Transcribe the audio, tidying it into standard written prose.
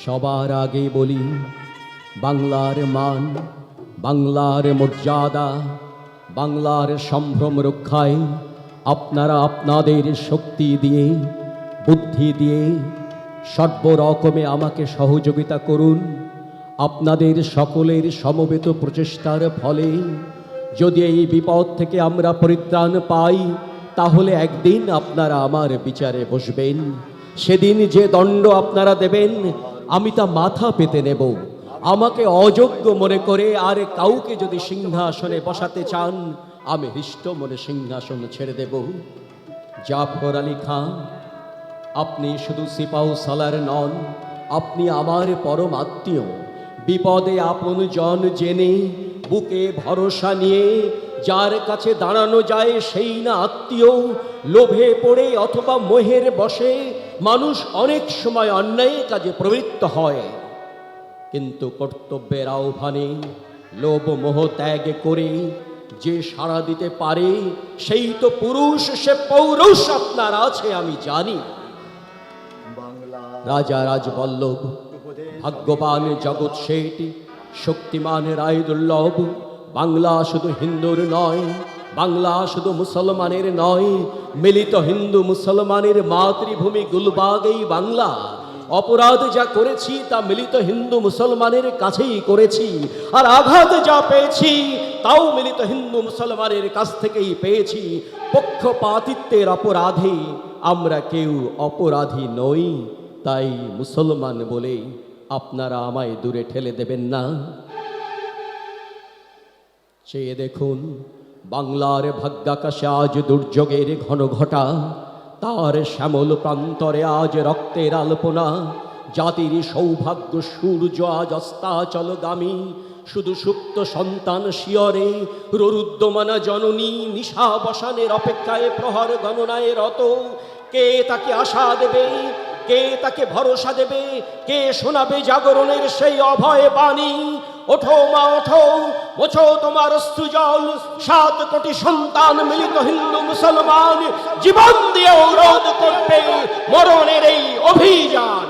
সবার আগে বলি বাংলার মান, বাংলার মর্যাদা, বাংলার সম্ভ্রম রক্ষায় আপনারা আপনাদের শক্তি দিয়ে, বুদ্ধি দিয়ে সর্বরকমে আমাকে সহযোগিতা করুন। আপনাদের সকলের সমবেত প্রচেষ্টার ফলে যদি এই বিপদ থেকে আমরা পরিত্রাণ পাই, তাহলে একদিন আপনারা আমার বিচারে বসবেন। সেদিন যে দণ্ড আপনারা দেবেন, আমি তা মাথা পেতে নেব। আমাকে অযোগ্য মনে করে আর কাউকে যদি সিংহাসনে বসাতে চান, আমি হৃষ্ট মনে সিংহাসন ছেড়ে দেব। জাফর আলী খান, আপনি শুধু সিপাহ সালার নন, আপনি আমার পরম আত্মীয়। বিপদে আপন জন জেনে বুকে ভরসা নিয়ে যার কাছে দাঁড়ানো যায় সেই না আত্মীয়। লোভে পড়ে অথবা মোহের বশে মানুষ অনেক সময় অন্যায় কাজে প্রবৃত্ত হয়, কিন্তু কর্তব্যের আহ্বানে লোভ মোহ ত্যাগ করে যে সাড়া দিতে পারে সেই তো পুরুষ, সে পৌরুষ আপনার আছে আমি জানি। রাজা রাজবল্লভ, ভাগ্যবান জগৎ শেঠ, শক্তিমান রায় দুর্লভ। বাংলা শুধু হিন্দুর নয়, বাংলা শুধু মুসলমানের নয়, মিলিত হিন্দু মুসলমানের মাতৃভূমি গুলবাগ এই বাংলা। অপরাধ যা করেছি তা মিলিত হিন্দু মুসলমানের কাছেই করেছি, আর আঘাত যা পেয়েছি তাও মিলিত হিন্দু মুসলমানের কাছ থেকেই পেয়েছি। পক্ষপাতিত্বের অপরাধে আমরা কেউ অপরাধী নই, তাই মুসলমান বলে আপনারা আমায় দূরে ঠেলে দেবেন না। চেয়ে দেখুন বাংলার ভাগ্যাকাশে আজ দুর্যোগের ঘন ঘটা, তার শ্যামল প্রান্তরে আজ রক্তের আলপনা। জাতির সৌভাগ্য সূর্য আজ অস্তাচলগামী, শুধু সুপ্ত সন্তান শিয়রে রুদ্ধমানা জননী নিশা বসানের অপেক্ষায় প্রহর গণনায় রত। কে তাকে আশা দেবে, কে তাকে ভরসা দেবে, কে শোনাবে জাগরণের সেই অভয় বাণী? ওঠো মা ওঠো, মোছো তোমার অশ্রুজল, 7 কোটি সন্তান মিলিত হিন্দু মুসলমান জীবন দিয়ে রোধ করবে মরণের এই অভিযান।